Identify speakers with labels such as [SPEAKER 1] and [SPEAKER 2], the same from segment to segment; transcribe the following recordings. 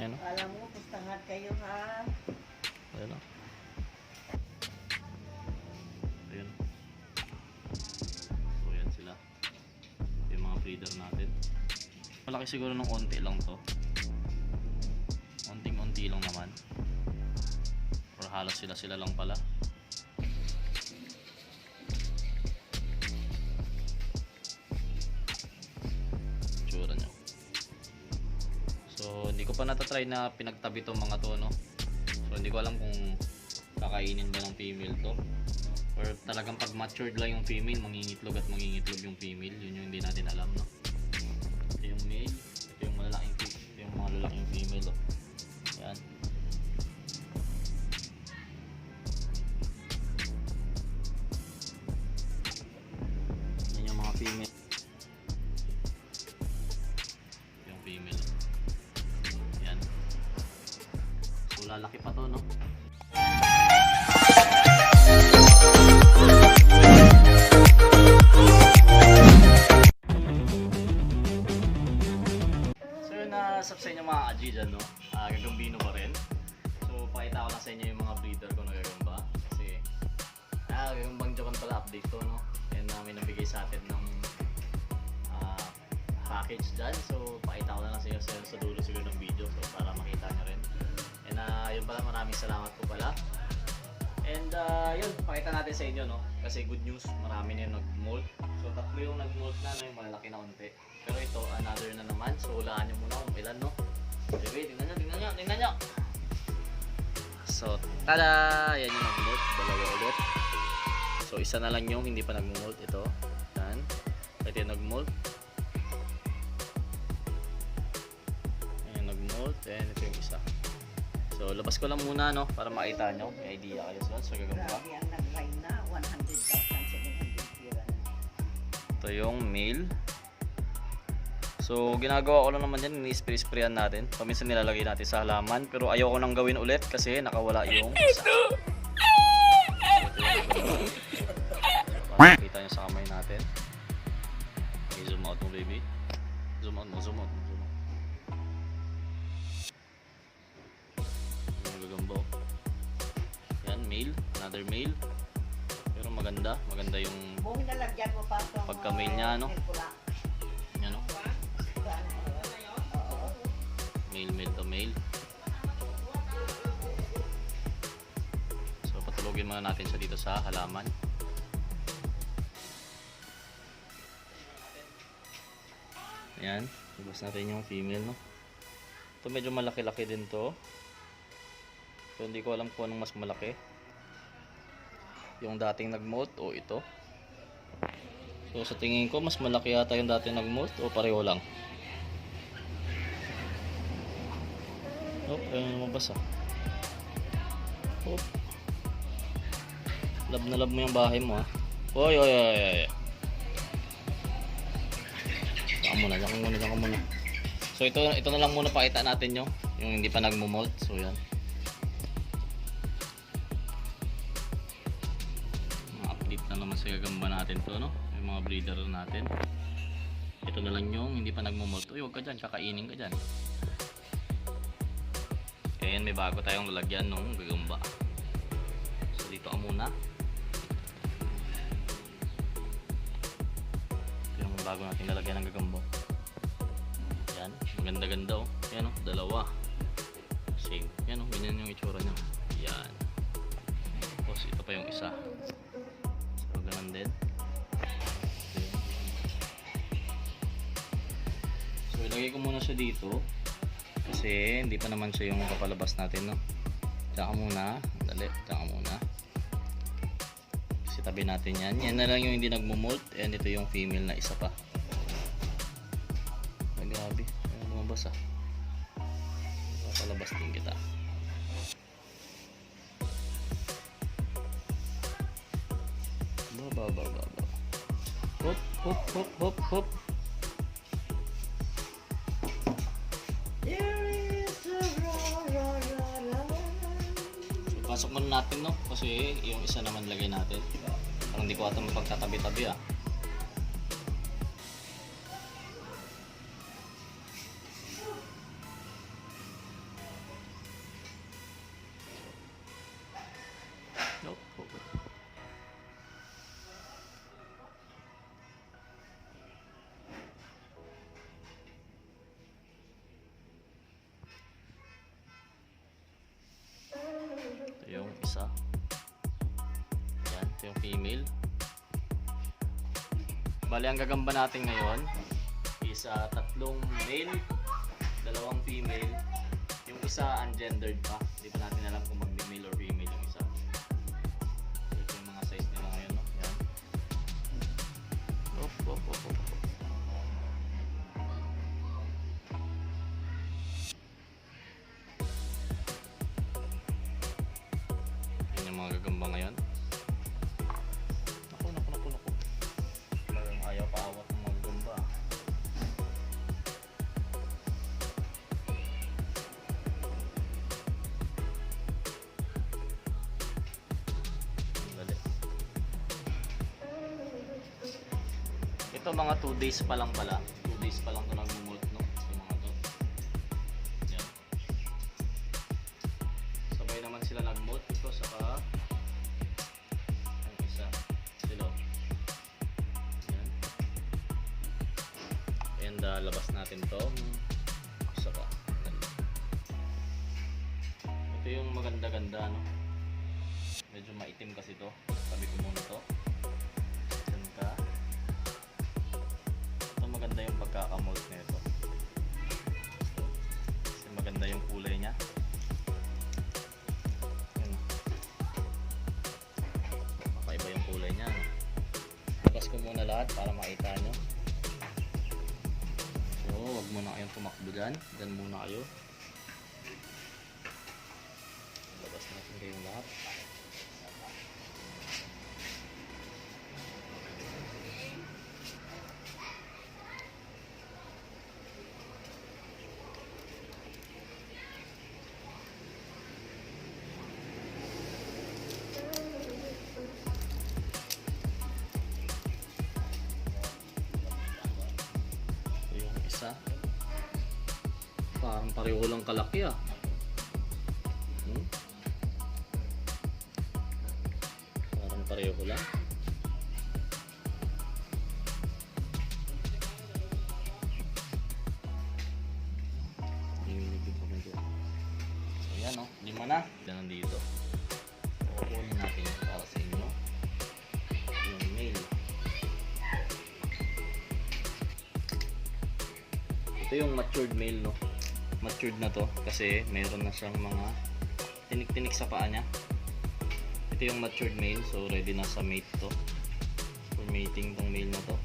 [SPEAKER 1] Ayan o.
[SPEAKER 2] Alam mo, pustangan kayo ha.
[SPEAKER 1] Ayan o. Ayan. So yan sila. Yung mga breeder natin. Malaki siguro ng onti lang to. Onting-onti lang naman. Or halos sila lang pala. Tsura nyo. So hindi ko pa natatry na pinagtabi tong mga to, no. So hindi ko alam kung kakainin ba ng female to, or talagang pag matured lang yung female, mangingitlog at mangingitlog yung female. Yun yung hindi natin alam, no. Ito yung male, ito yung malalaking, ito yung mga lalaking female, oh. Yan. Yan yung mga female. Yung female, oh. Yan. So lalaki pa to, no. What's up sa inyo mga Aji dyan, no? Gagambino pa rin. So pakita ko lang sa inyo yung mga breeder ko na gagamba. Kasi gagambang Japan pala update to, no? And may nabigay sa atin ng package dyan. So pakita ko na lang sa inyo sa dulo siguro ng video, so para makita nyo rin. And yun pala, maraming salamat po pala. And yun, pakita natin sa inyo, no? Kasi good news, marami na yung nag-molt. So tatlo yung nag-molt na, no? Yung malaki na unti. Pero ito, another na naman. So hulaan nyo muna kung ilan, no? Anyway, tingnan nyo. So, tada! Yan yung nag-molt. Dalawa ulit. So isa na lang yung hindi pa nag-molt. Ito. Yan. Ito yung nag-molt. Ayan, nag-molt. And ito yung isa. So labas ko lang muna, no? Para makita nyo. May idea kayo sa gagamba.
[SPEAKER 2] Grabe ang nag-line na. 100,700 pira na.
[SPEAKER 1] Ito yung male. So ginagawa ko lang naman yan, ini-spray-sprayan natin. Paminsan nilalagay natin sa halaman, pero ayoko nang gawin ulit kasi nakawala yung isa. Para makita nyo sa kamay natin. Okay, zoom out mo, baby. Zoom out mo. Yung gagambo. Yan, male. Another male. Pero maganda yung
[SPEAKER 2] Buong nalagyan mo pa itong
[SPEAKER 1] pagka-male niya, no?
[SPEAKER 2] pula.
[SPEAKER 1] Yan, no? Male to male. So patulogin muna natin siya dito sa halaman. Ayan, labas natin yung female, no. Ito medyo malaki-laki din to. So hindi ko alam kung anong mas malaki, yung dating nag-molt o ito. So sa tingin ko mas malaki yata yung dating nag-molt o pareho lang. Oh, ayun lumabas ah. Oh. Lab na lab mo yung bahay mo ah. Oy. Diyan ka muna. So ito na lang muna pakita natin yung hindi pa nagmo-molt. So yan. Mga update na naman sa gagamba natin to, no? Yung mga breeder natin. Ito na lang yung hindi pa nagmo-molt. Uy, huwag ka dyan, kakainin ka dyan. Ayan, may bago tayong lalagyan nung gagamba. So dito ka muna. Ito yung bago nating lalagyan ng gagamba. Yan, maganda-ganda oh. Yan oh, dalawa. Same. Yan oh, ganyan yung itsura niya. Yan. Tapos ito pa yung isa. So ganun din. So ilagay ko muna siya dito. Kasi hindi pa naman siya yung papalabas natin, no? Diyan ka muna. Dali, diyan ka muna. Kasi tabi natin yan. Yan na lang yung hindi nagmo-molt. And ito yung female na isa pa. Ay, grabe. Ay, lumabas ah. Papalabas din kita. Ba. Hop. Pasok muna natin, no? Kasi yung isa naman lagay natin. Parang hindi ko ata mapagtatabi-tabi ah. Opo. Ito yung isa. Yan, ito yung female. Bali, ang gagamba natin ngayon is 3 male, 2 female. Yung isa ungendered pa. Hindi pa natin alam kung mag-male or female yung isa. Ito yung mga size nila ngayon, no? Yan. Op. Yan yung mga gagamba ngayon. Naku. Talagang ayaw paawat ng mga gagamba. Dali. Ito mga 2 days pa lang pala. 2 days pa lang ito nag-molt, no? Yung mga to. Yan. Sabay naman sila nag-molt. Ito saka ang isa. Sila. Yan. And labas natin to. Isa pa. Ito yung maganda-ganda, no? Medyo maitim kasi to. Sabi ko muna to. Yan ka. Ito maganda yung pagkakamold na ito. Kasi maganda yung kulay niya. Yan. Makaiba yung kulay niya, no? Labas ko muna lahat para makita nyo. So, wag muna kayong tumakbo dyan. Dyan muna kayo. Labas natin kayong lahat. Ito yung isa. Parang pareho lang kalaki, ah. Parang pareho lang. So yan, oh. 5 na. Yan nandito. Kukunin natin yung para sa inyo. Yung male. Ito yung matured male, no? Matured na to kasi meron na siyang mga tinik-tinik sa paa niya. Ito yung matured male, so ready na sa mate to. For mating tong male na to.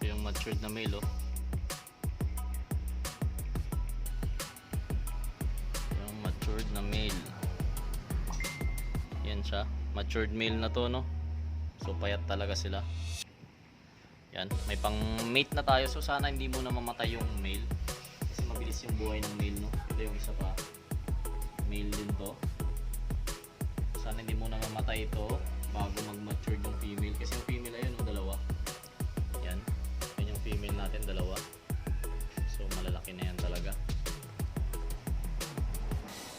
[SPEAKER 1] Ito yung matured na male, oh. Yung matured na male. Yan siya. Matured male na to, no? So payat talaga sila. Yan, may pang mate na tayo, so sana hindi muna mamatay yung male kasi mabilis yung buhay ng male, no? Ito yung isa pa, male din to. Sana hindi muna mamatay ito bago mag-mature yung female kasi yung female ayun, no, 2. Yan, yan yung female natin, 2. So malalaki na yan talaga.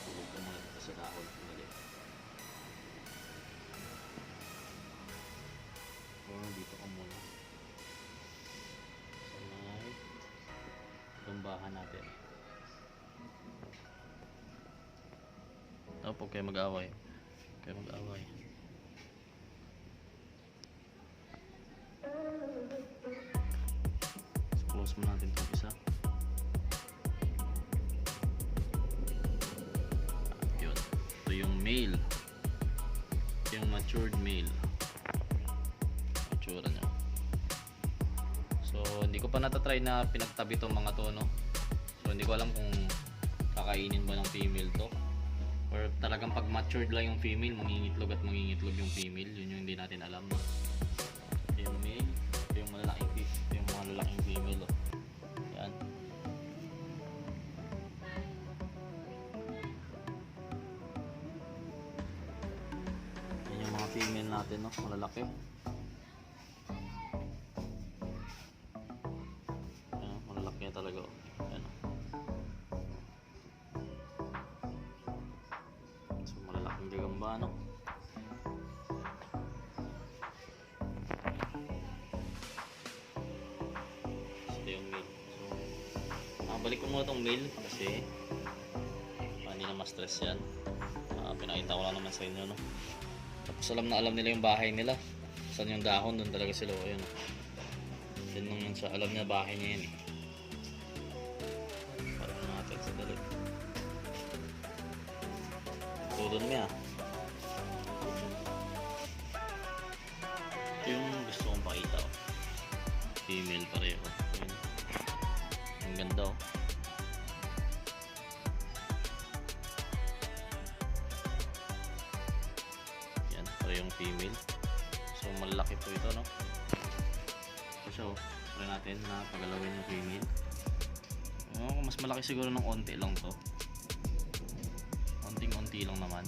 [SPEAKER 1] Tulog ko muna dito sa dahon. Dito ka muna sa may tumbahan natin. Huwag kayo mag-away. So close mo natin itong isa. Yun. Ito yung male. Ito yung matured male. Niya. So hindi ko pa natatry na pinagtabi tong mga to, no? So hindi ko alam kung kakainin ba ng female to or talagang pag matured lang yung female mangingitlog yung female. Yun yung hindi natin alam, no? Ito yung male, ito yung mga lalaking female, oh. Yan. Yan yung mga female natin, no? Malalaki. Ayan, malalaki na talaga. Ayan. So, malalaking gagamba, no? So, ito yung male. So, balik ko muna itong male kasi hindi na ma-stress yan. Pinakita ko lang naman sa inyo, no? Tapos alam nila yung bahay nila. Saan yung dahon, doon talaga sila. Ayun. Yan lang yun siya. Alam niya bahay niya yan eh. Parang natin sa dali. Tudon mo yan. Ito yung gusto kong pakita. Oh. Female pareho. Ayun. Ang ganda oh. Yung female. So malaki po ito, no? So try natin na pagalawin yung female. Mas malaki siguro ng onti lang to. Onting-onti lang naman.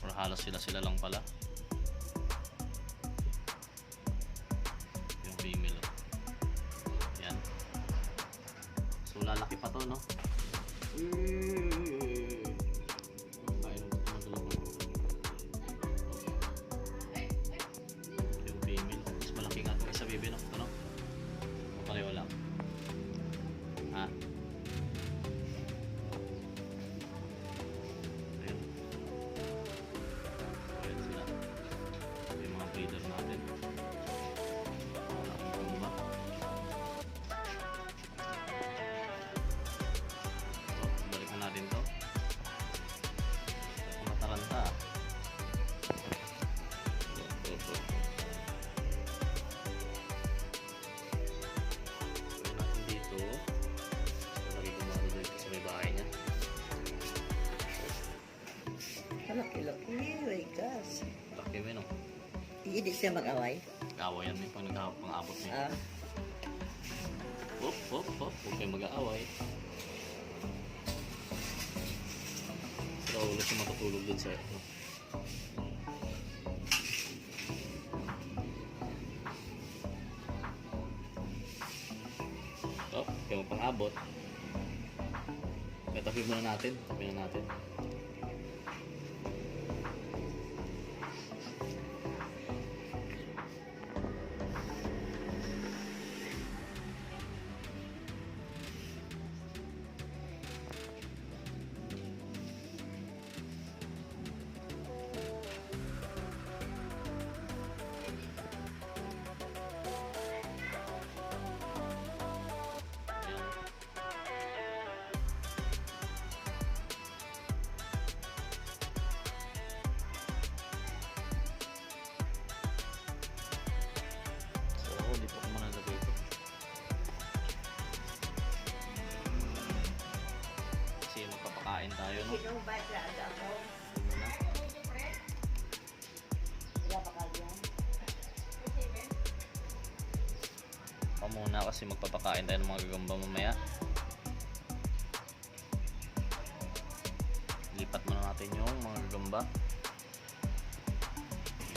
[SPEAKER 1] Or halos sila lang pala. Yung female. Oh. Yan. So lalaki pa to, no? Baby, no? Ito, no? Pareho lang. Ha? Ayan. Ayan sila. Ito yung mga breeder natin. Malaking gamba. So, balik na natin to. Ito mataranta.
[SPEAKER 2] Laki-laki, my gosh.
[SPEAKER 1] Laki mo, no?
[SPEAKER 2] Hindi siya mag-away.
[SPEAKER 1] Away yan may pang abot mo.
[SPEAKER 2] Ah,
[SPEAKER 1] Hop. Huwag kayo mag-aaway. Pero ulo siya matutulog dun sa ito. Hop, kayo mo pang abot. Kaya tabi muna natin. Kain tayo, no? Muna kasi magpapakain tayo ng mga gagamba mamaya. Lipat muna natin yung mga gagamba.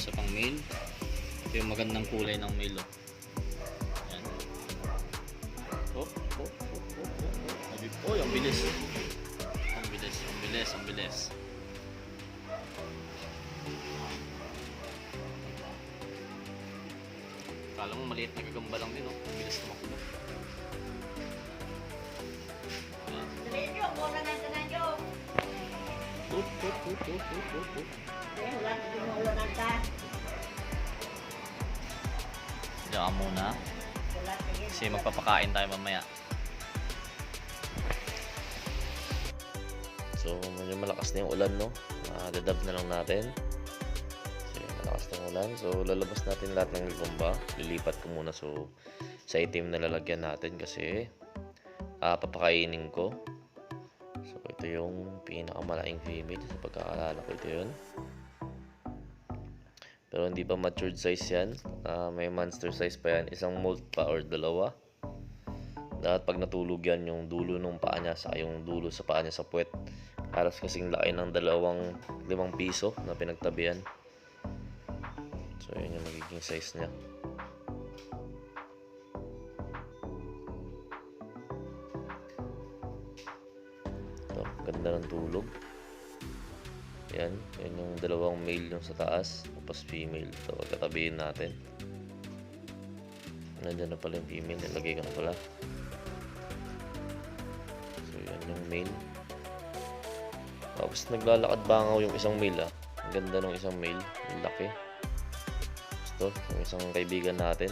[SPEAKER 1] Isa pang male. Ito yung magandang kulay ng male, oh. Ayan. Oh. Oh, ang bilis. Ang bilis. Kala mo maliit na gagamba lang din, oh. Ang bilis tumakbo. Diyan ka muna. Kasi magpapakain tayo mamaya. So, medyo malakas na yung ulan, no? Dadab na lang natin. So, malakas na yung ulan. So, lalabas natin lahat ng gagamba. Lilipat ko muna sa itim na lalagyan natin kasi papakainin ko. So, ito yung pinakamalaking female. Sa pagkakalala ko, ito yun. Pero hindi pa matured size yan. May monster size pa yan. Isang molt pa or dalawa. Dapat pag natulog yan, yung dulo ng paa niya sa yung dulo sa paa niya sa puwet. Halos kasing laki ng 5 piso na pinagtabihan.
[SPEAKER 3] So yun yung magiging size niya. Ito, ganda ng tulog. Yan yung dalawang male yung sa taas, tapos female. So pagkatabihin natin. Nandiyan na pala yung female, nilagay ko na pala. So yan yung male. Tapos naglalakad bangaw yung isang male ah. Ang ganda ng isang male, yung laki. Gusto, yung isang kaibigan natin.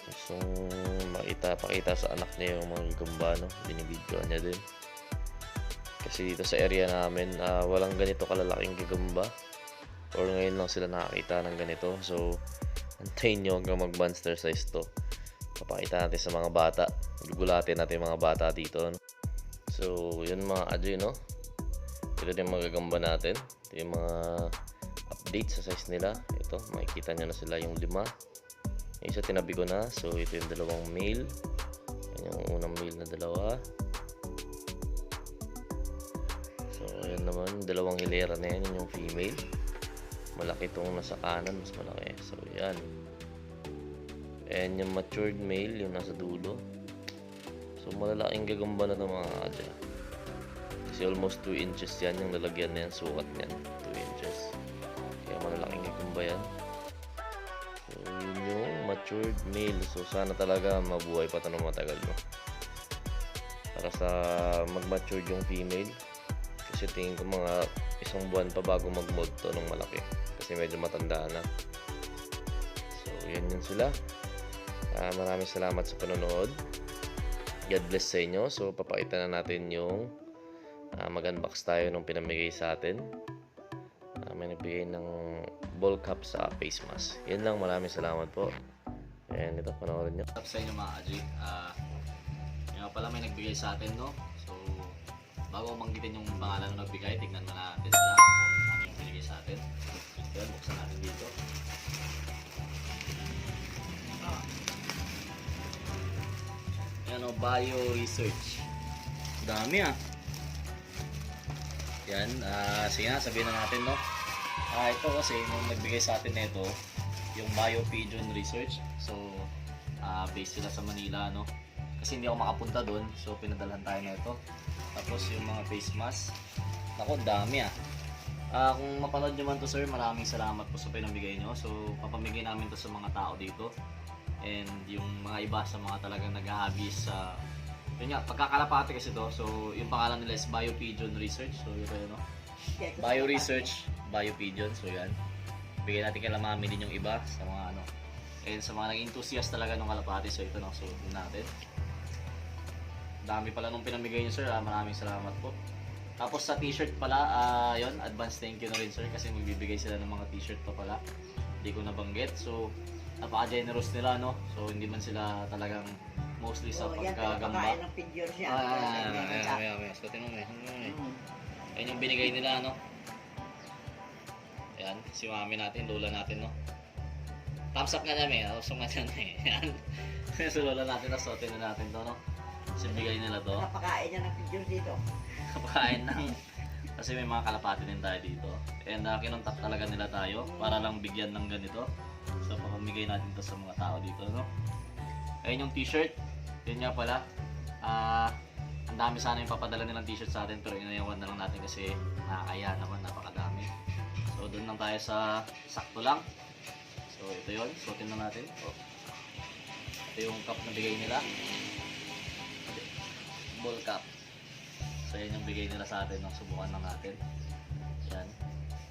[SPEAKER 3] Gusto pakita sa anak niya yung mga gagamba, no? Binibidyoan niya din. Kasi dito sa area namin, walang ganito kalalaking gagamba. Or ngayon lang sila nakakita ng ganito. So, antayin nyo hanggang mag-monster size to. Papakita natin sa mga bata. Gugulatin natin yung mga bata dito, no? So, yun mga adyo, no? Ito yung mga gagamba natin. Ito yung mga update sa size nila. Ito, makikita nyo na sila yung 5. Yung isa tinabi ko na. So, ito yung dalawang male. Yan yung unang male na dalawa. So, ayan naman, dalawang hilera na yan, yung female. Malaki itong nasa kanan, mas malaki. So, yan. And yung matured male, yung nasa dulo. So, malalaking gagamba na ito mga kadya. Kasi almost 2 inches yan, yung lalagyan na yan, sukat niyan. 2 inches. Kaya malalaking gagamba yan. So, yun yung matured male. So, sana talaga mabuhay pa ito ng matagal, no? Para sa mag-matured yung female. Kasi tingin ko mga 1 buwan pa bago mag-mold to nung malaki. Kasi medyo matanda na. So, yan yun sila. Maraming salamat sa panonood. God bless sa inyo. So, papakita na natin yung mag-unbox tayo nung pinamigay sa atin. May nagbigay ng ball cap sa face mask. Yan lang. Maraming salamat po. And ito, panoorin nyo.
[SPEAKER 1] Sa inyo mga Aji, yung pala may nagbigay sa atin, no? So, bago banggitin yung pangalan ng nagbigay, tignan na natin sila kung ano yung binigay sa atin. Yan, buksan natin dito. Yan o, Bio Research. Dami ah. Yan, sige na, sabihin na natin, no? Ito kasi, nung nagbigay sa atin nito, yung Bio Pigeon Research. So, based sila sa Manila, no? Kasi hindi ako makapunta doon, so pinadalhan tayo na ito. Tapos yung mga face mask. Ako, dami ah. Kung mapanood nyo man to sir, maraming salamat po sa pinamigay nyo. So, papamigay namin to sa mga tao dito. And yung mga iba sa mga talagang nag-hobbies sa... yun nga, pagkakalapati kasi to. So, yung pangalan nila is Bio Pigeon Research. So, ito yun, no? Bio Research, Bio Pigeon. So, yan. Bigyan natin kay mami din yung iba sa mga ano. And sa mga nag-enthusiast talaga ng kalapati. So, ito, no? So, yun natin. Dami pala nung pinamigay nyo sir, maraming salamat po. Tapos sa t-shirt pala, yun, advance thank you na rin sir kasi magbibigay sila ng mga t-shirt pa pala. Hindi ko nabanggit. So, napaka-generous nila, no? So, hindi man sila talagang mostly sa pagkagamba.
[SPEAKER 2] Yan, ng figure siya.
[SPEAKER 1] Ayan. So, tinong Ayan yung binigay nila, no? Ayan, si mami natin, lola natin, no? Thumbs up nga namin, usong nga dyan eh. Ayan. So, lola natin, nasuotin na natin to, no? Kasi bigay nila to.
[SPEAKER 2] Napakain niya ng figure dito.
[SPEAKER 1] Kapakain na. Kasi may mga kalapati din tayo dito. And kinontak talaga nila tayo para lang bigyan ng ganito. So papamigay natin to sa mga tao dito, no? Ayun yung t-shirt. Yun nga pala. Ang dami sana yung papadala nilang t-shirt sa atin pero inayawan na lang natin kasi nakakaya naman, napakadami. So doon lang tayo sa sakto lang. So ito yun. Suotin na natin. Ito yung cup na bigay nila. Ball cap. So yan yung bigay nila sa atin, no? Subukan lang natin. Yan.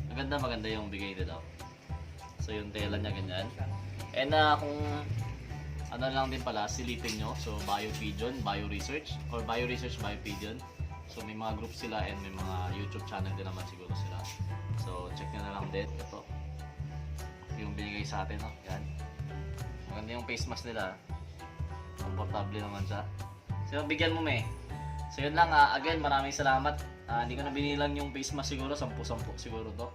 [SPEAKER 1] Maganda yung bigay nila. So yung tela niya ganyan. And kung ano lang din pala, silipin nyo. So Bio Pigeon, Bio Research, or Bio Research, Bio Pigeon. So may mga group sila and may mga YouTube channel din naman siguro sila. So check nyo na lang din. Ito. Yung binigay sa atin, no? Yan. Maganda yung face mask nila. Komportable naman siya. So bigyan mo So yun lang, again maraming salamat. Hindi ko na binilang yung face mask siguro, 10 siguro to.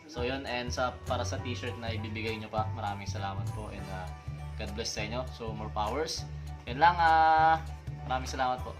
[SPEAKER 1] So yun, and para sa t-shirt na ibibigay nyo pa, maraming salamat po and God bless sa inyo. So more powers. Yun lang, maraming salamat po.